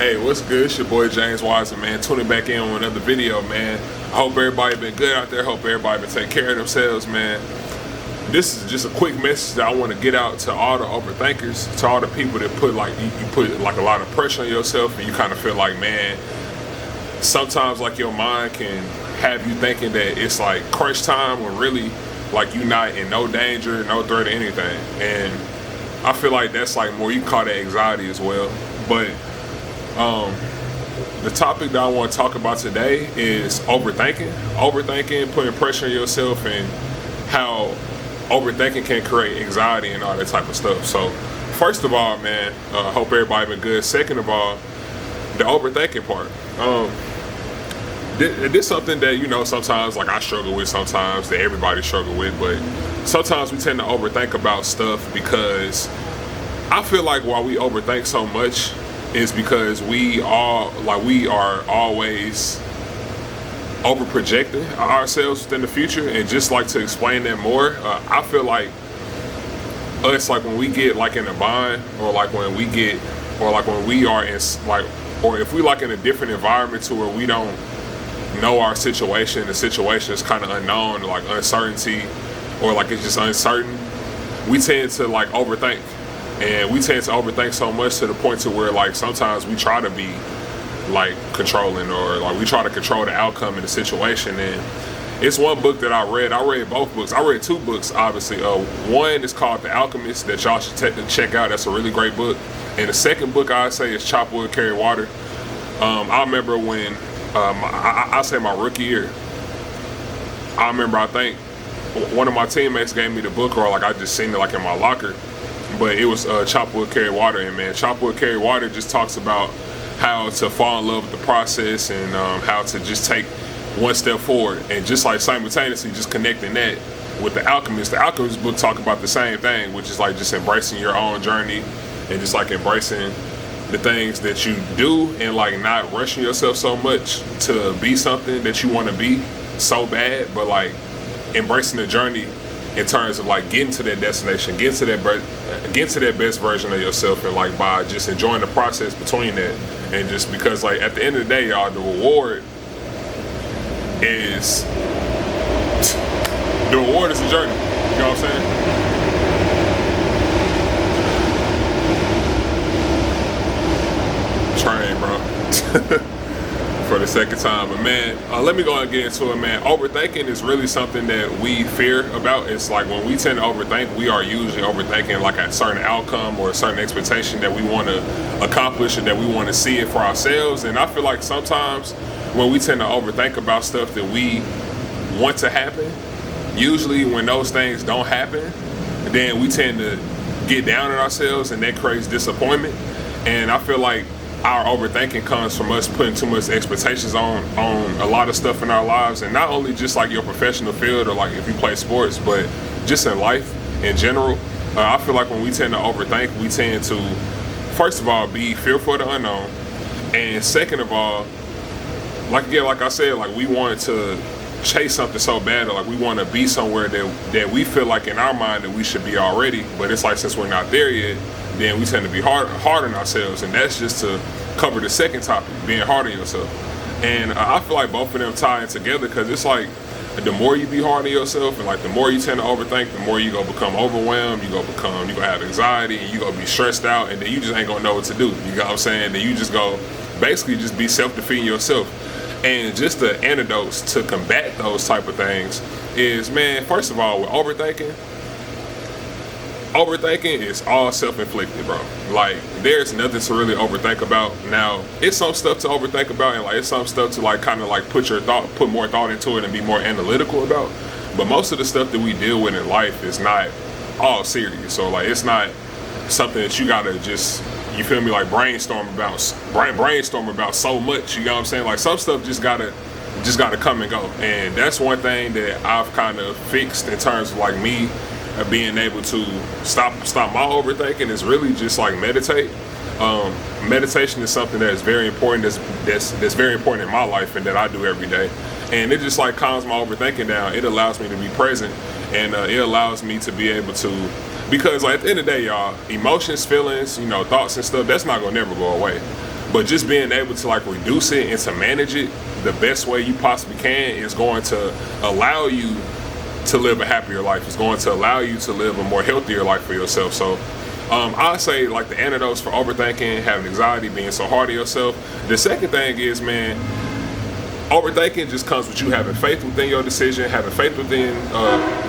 Hey, what's good? It's your boy James Wiseman, man. Tuning back in on another video, man. I hope everybody been good out there. Hope everybody been taking care of themselves, man. This is just a quick message that I want to get out to all the overthinkers, to all the people that put like you put like a lot of pressure on yourself, and you kind of feel like, man, sometimes like your mind can have you thinking that it's like crunch time when really like you not in no danger, no threat or anything. And I feel like that's like more, you can call that anxiety as well. But the topic that I want to talk about today is overthinking. Overthinking, putting pressure on yourself, and how overthinking can create anxiety and all that type of stuff. So first of all, man, hope everybody been good. Second of all, the overthinking part. This is something that, you know, sometimes like I struggle with, sometimes that everybody struggle with, but sometimes we tend to overthink about stuff because I feel like why we overthink so much is because we are always over projecting ourselves within the future. And just like to explain that more, I feel like us, like when we get like in a bind, or like when we are in like, or if we like in a different environment to where we don't know our situation, the situation is kind of unknown, like uncertainty, or like it's just uncertain, we tend to like overthink. And we tend to overthink so much to the point to where like sometimes we try to be like controlling, or like we try to control the outcome in the situation. And it's one book that I read both books. I read two books, obviously. One is called The Alchemist, that y'all should check out. That's a really great book. And the second book I say is Chop Wood, Carry Water. I remember when I say my rookie year, I think one of my teammates gave me the book, or like I just seen it like in my locker. But it was Chop Wood, Carry Water, and man, Chop Wood, Carry Water just talks about how to fall in love with the process, and how to just take one step forward, and just like simultaneously just connecting that with The Alchemist. The Alchemist book talk about the same thing, which is like just embracing your own journey, and just like embracing the things that you do, and like not rushing yourself so much to be something that you want to be so bad, but like embracing the journey in terms of like getting to that destination, getting to that best version of yourself, and like by just enjoying the process between that. And just because like at the end of the day, y'all, the reward is the journey. You know what I'm saying? Train, bro. For the second time. But man, let me go ahead and get into it, man. Overthinking is really something that we fear about. It's like when we tend to overthink, we are usually overthinking like a certain outcome or a certain expectation that we want to accomplish, and that we want to see it for ourselves. And I feel like sometimes when we tend to overthink about stuff that we want to happen, usually when those things don't happen, then we tend to get down on ourselves, and that creates disappointment. And I feel like our overthinking comes from us putting too much expectations on a lot of stuff in our lives, and not only just like your professional field, or like if you play sports, but just in life in general. I feel like when we tend to overthink, we tend to, first of all, be fearful of the unknown, and second of all, like I said, like we want to chase something so bad, or like we want to be somewhere that we feel like in our mind that we should be already, but it's like since we're not there yet, then we tend to be hard on ourselves. And that's just to cover the second topic, being hard on yourself. And I feel like both of them tie in together, because it's like the more you be hard on yourself, and like the more you tend to overthink, the more you gonna become overwhelmed, you gonna have anxiety, and you gonna be stressed out, and then you just ain't gonna know what to do. You know what I'm saying? Then you just go basically just be self-defeating yourself. And just the antidotes to combat those type of things is, man, first of all, with overthinking is all self-inflicted, bro. Like, there's nothing to really overthink about. Now, it's some stuff to overthink about, and like it's some stuff to like kind of like put more thought into it and be more analytical about. But most of the stuff that we deal with in life is not all serious. So like it's not something that you gotta just, you feel me, like brainstorm about so much. You know what I'm saying? Like some stuff just gotta come and go. And that's one thing that I've kind of fixed in terms of like me being able to stop my overthinking, is really just like meditate. Meditation is something that is very important. That's very important in my life, and that I do every day. And it just like calms my overthinking down. It allows me to be present, and it allows me to be able to, because like at the end of the day, y'all, emotions, feelings, you know, thoughts and stuff, that's not gonna never go away. But just being able to like reduce it and to manage it the best way you possibly can is going to allow you to live a happier life. It's going to allow you to live a more healthier life for yourself. So I say like the antidotes for overthinking, having anxiety, being so hard on yourself. The second thing is, man, overthinking just comes with you having faith within your decision, having faith within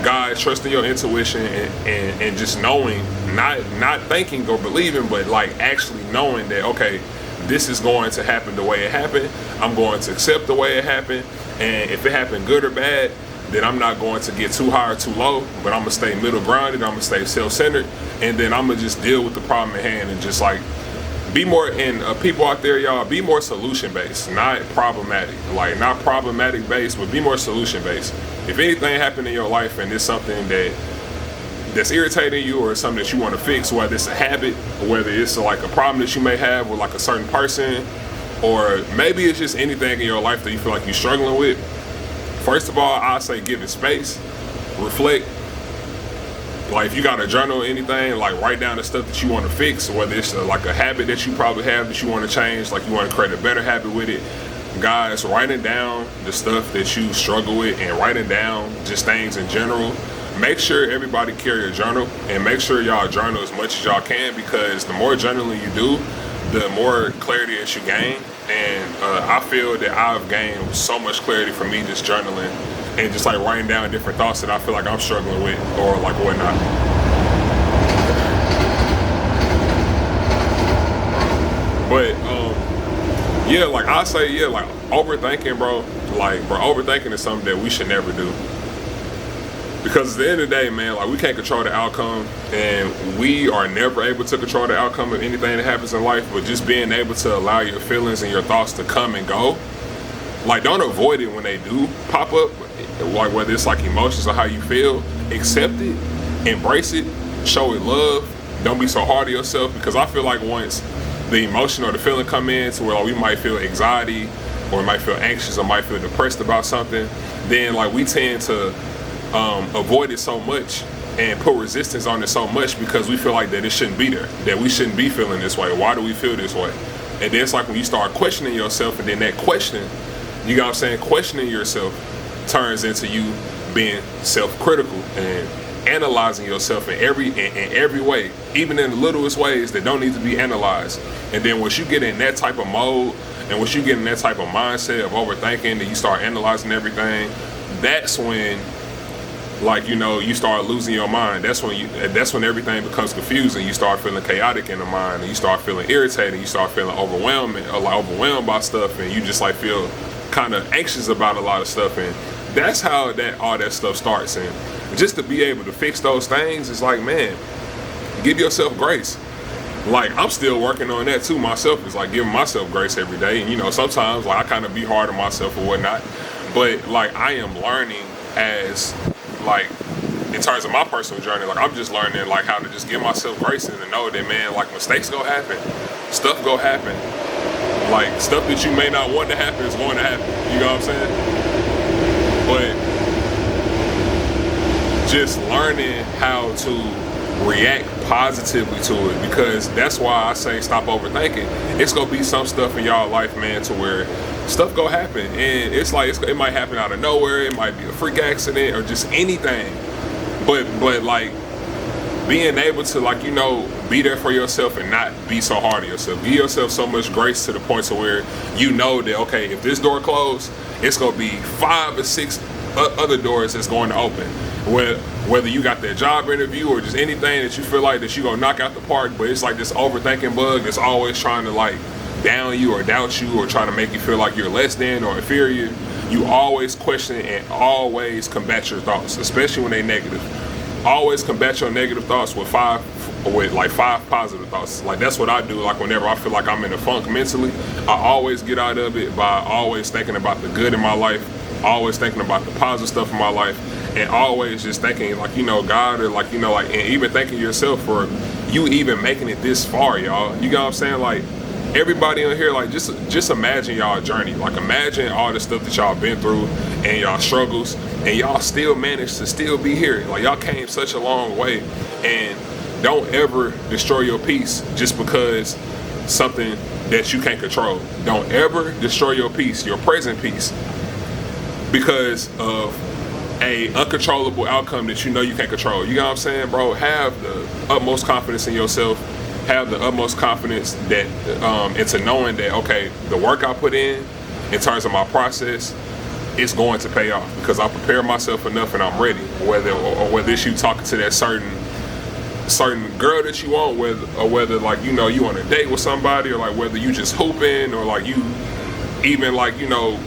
God, trusting your intuition, and just knowing, not thinking or believing, but like actually knowing that, okay, this is going to happen the way it happened. I'm going to accept the way it happened, and if it happened good or bad, then I'm not going to get too high or too low, but I'm gonna stay middle grounded, I'm gonna stay self-centered, and then I'm gonna just deal with the problem at hand and just like be more, and people out there, y'all, be more solution based, not problematic. Like not problematic based, but be more solution based. If anything happened in your life and it's something that's irritating you, or something that you want to fix, whether it's a habit, or whether it's like a problem that you may have with like a certain person, or maybe it's just anything in your life that you feel like you're struggling with, first of all, I say give it space, reflect. Like if you got a journal or anything, like write down the stuff that you want to fix, whether it's like a habit that you probably have that you want to change, like you want to create a better habit with it. Guys, writing down the stuff that you struggle with and writing down just things in general. Make sure everybody carry a journal, and make sure y'all journal as much as y'all can, because the more journaling you do, the more clarity that you gain. And I feel that I've gained so much clarity from me just journaling and just like writing down different thoughts that I feel like I'm struggling with or like whatnot. But yeah, like I say, yeah, like overthinking, bro. Like, bro, overthinking is something that we should never do. Because at the end of the day, man, like we can't control the outcome, and we are never able to control the outcome of anything that happens in life. But just being able to allow your feelings and your thoughts to come and go, like don't avoid it when they do pop up, like whether it's like emotions or how you feel, accept it, embrace it, show it love. Don't be so hard on yourself, because I feel like once the emotion or the feeling come in to where like we might feel anxiety, or might feel anxious, or might feel depressed about something, then like we tend to avoid it so much and put resistance on it so much, because we feel like that it shouldn't be there, that we shouldn't be feeling this way. Why do we feel this way? And then it's like when you start questioning yourself, and then that question, you know what I'm saying, questioning yourself turns into you being self-critical and analyzing yourself in every way, even in the littlest ways that don't need to be analyzed. And then once you get in that type of mode, and once you get in that type of mindset of overthinking, and you start analyzing everything, that's when, like, you know, you start losing your mind. That's when everything becomes confusing. You start feeling chaotic in the mind, and you start feeling irritated. You start feeling overwhelmed by stuff, and you just like feel kind of anxious about a lot of stuff. And that's how all that stuff starts. And just to be able to fix those things is like, man, give yourself grace. Like I'm still working on that too myself. It's like giving myself grace every day. And you know, sometimes like I kind of be hard on myself or whatnot, but like I am learning as, like, in terms of my personal journey, like I'm just learning like how to just give myself grace and to know that, man, like mistakes go happen, stuff go happen, like stuff that you may not want to happen is going to happen. You know what I'm saying? But just learning how to react positively to it, because that's why I say stop overthinking. It's gonna be some stuff in y'all life, man, to where stuff go happen, and it's like it might happen out of nowhere. It might be a freak accident or just anything. But like being able to, like, you know, be there for yourself and not be so hard on yourself. Give yourself so much grace to the point to where you know that, okay, if this door closed, it's gonna be 5 or 6 other doors that's going to open. Whether you got that job interview or just anything that you feel like that you gonna knock out the park, but it's like this overthinking bug that's always trying to like down you or doubt you or trying to make you feel like you're less than or inferior. You always question and always combat your thoughts, especially when they negative. Always combat your negative thoughts with 5 positive thoughts. Like that's what I do. Like whenever I feel like I'm in a funk mentally, I always get out of it by always thinking about the good in my life, always thinking about the positive stuff in my life, and always just thinking, like, you know, God, or like, you know, like, and even thanking yourself for you even making it this far, y'all. You know what I'm saying? Like everybody on here, like just imagine y'all journey. Like imagine all the stuff that y'all been through and y'all struggles, and y'all still managed to still be here. Like y'all came such a long way, and don't ever destroy your peace just because something that you can't control. Don't ever destroy your peace, your present peace, because of a uncontrollable outcome that you know you can't control. You know what I'm saying, bro? Have the utmost confidence in yourself. Have the utmost confidence that into knowing that, okay, the work I put in terms of my process, it's going to pay off because I prepare myself enough and I'm ready. Whether it's you talking to that certain girl that you want, whether like, you know, you on a date with somebody, or like whether you just hooping, or like you even like, you know,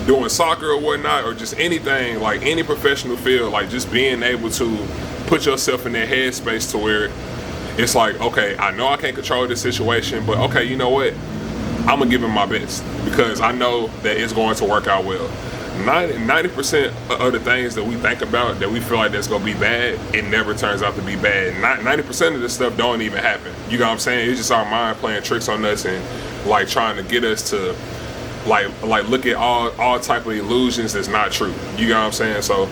doing soccer or whatnot, or just anything, like any professional field, like just being able to put yourself in that headspace to where it's like, okay, I know I can't control this situation, but okay, you know what? I'm gonna give it my best because I know that it's going to work out well. 90% of the things that we think about that we feel like that's gonna be bad, it never turns out to be bad. 90% of this stuff don't even happen. You know what I'm saying? It's just our mind playing tricks on us and like trying to get us to like look at all type of illusions that's not true. You know what I'm saying? So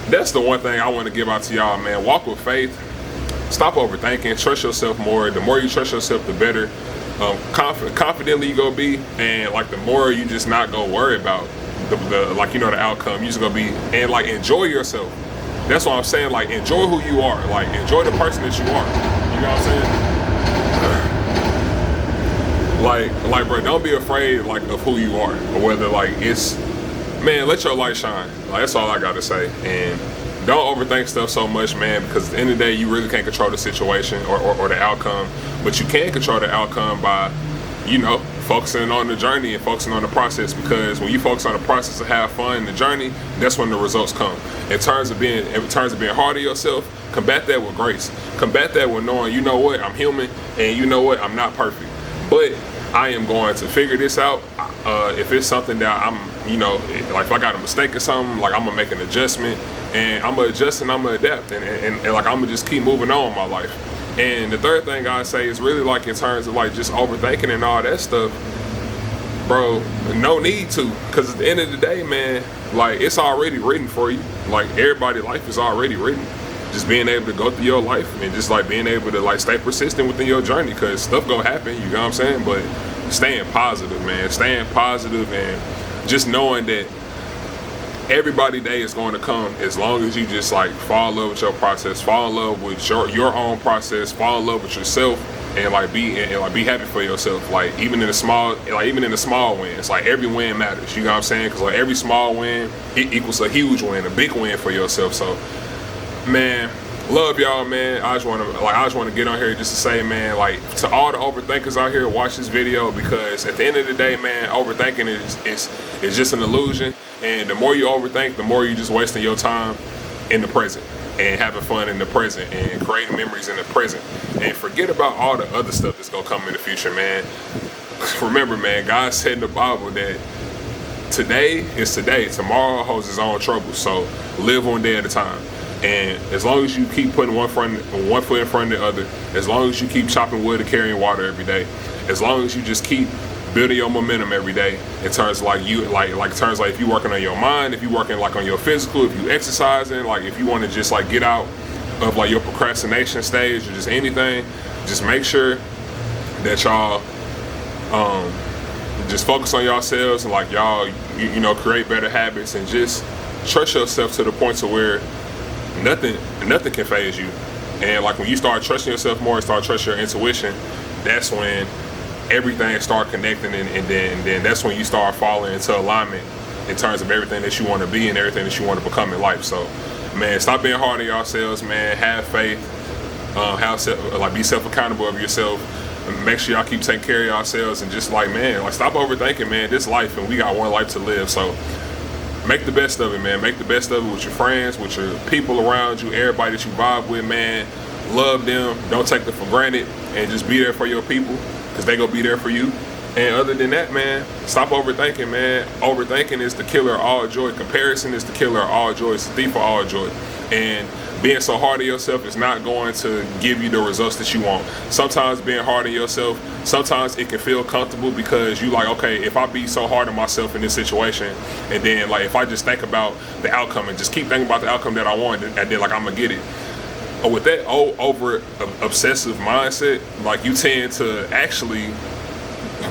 that's the one thing I want to give out to y'all, man. Walk with faith. Stop overthinking. Trust yourself more. The more you trust yourself, the better. Confidently you gonna be, and like the more you just not gonna worry about the like, you know, the outcome. You just gonna be, and like enjoy yourself. That's what I'm saying. Like enjoy who you are. Like enjoy the person that you are. You know what I'm saying? Like bro, don't be afraid like of who you are, or whether like it's, man, let your light shine. Like that's all I gotta say. And don't overthink stuff so much, man, because at the end of the day, you really can't control the situation or the outcome, but you can control the outcome by, you know, focusing on the journey and focusing on the process, because when you focus on the process and have fun in the journey, that's when the results come. In terms of being hard on yourself, combat that with grace. Combat that with knowing, you know what, I'm human, and you know what, I'm not perfect, but I am going to figure this out. If it's something that I'm, you know, like if I got a mistake or something, like I'm gonna make an adjustment, and I'm gonna adjust and I'm gonna adapt, and like I'm gonna just keep moving on in my life. And the third thing I say is really like in terms of like just overthinking and all that stuff, bro, no need to, because at the end of the day, man, like it's already written for you. Like everybody's life is already written. Just being able to go through your life and just like being able to like stay persistent within your journey, because stuff gonna happen, you know what I'm saying? But staying positive, man, staying positive, and just knowing that everybody's day is going to come as long as you just like fall in love with your process, fall in love with your own process, fall in love with yourself, and like be happy for yourself. Like even in the small wins, like every win matters. You know what I'm saying? Because like every small win, it equals a huge win, a big win for yourself. So, man, love y'all, man. I just want to get on here just to say, man, like to all the overthinkers out here, watch this video, because at the end of the day, man, overthinking is just an illusion. And the more you overthink, the more you just wasting your time in the present and having fun in the present and creating memories in the present. And forget about all the other stuff that's gonna come in the future, man. Remember, man, God said in the Bible that today is today, tomorrow holds its own trouble. So live one day at a time. And as long as you keep putting one foot in front of the other, as long as you keep chopping wood and carrying water every day, as long as you just keep building your momentum every day, in terms like if you working on your mind, if you working like on your physical, if you exercising, like if you want to just like get out of like your procrastination stage or just anything, just make sure that y'all just focus on yourselves and like y'all you know, create better habits and just trust yourself to the point to where nothing can faze you. And like when you start trusting yourself more and start trusting your intuition, that's when everything start connecting, and then that's when you start falling into alignment in terms of everything that you want to be and everything that you want to become in life. So, man, stop being hard on yourselves, man. Have faith. Be self-accountable of yourself. Make sure y'all keep taking care of yourselves, and just like, man, like stop overthinking, man. This life, and we got one life to live. So make the best of it, man. Make the best of it with your friends, with your people around you, everybody that you vibe with, man. Love them. Don't take them for granted, and just be there for your people, because they gonna be there for you. And other than that, man, stop overthinking, man. Overthinking is the killer of all joy. Comparison is the killer of all joy. It's the thief of all joy. And being so hard on yourself is not going to give you the results that you want. Sometimes being hard on yourself, sometimes it can feel comfortable, because you like, okay, if I be so hard on myself in this situation, and then like if I just think about the outcome and just keep thinking about the outcome that I want, and then like I'm gonna get it. with that over obsessive mindset, like you tend to actually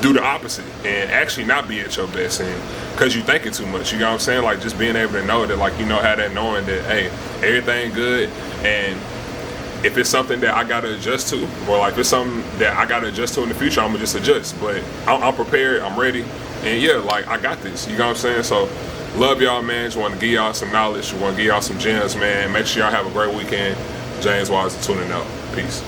do the opposite and actually not be at your best, and because you thinking too much, you know what I'm saying? Like just being able to know that, like, you know, have that knowing that, hey, everything good, and if it's something that I gotta adjust to, or like if it's something that I gotta adjust to in the future, I'm gonna just adjust. But I'm prepared, I'm ready, and yeah, like I got this. You know what I'm saying? So love y'all, man. Just want to give y'all some knowledge. Want to give y'all some gems, man. Make sure y'all have a great weekend. James Wise tuning out. Peace.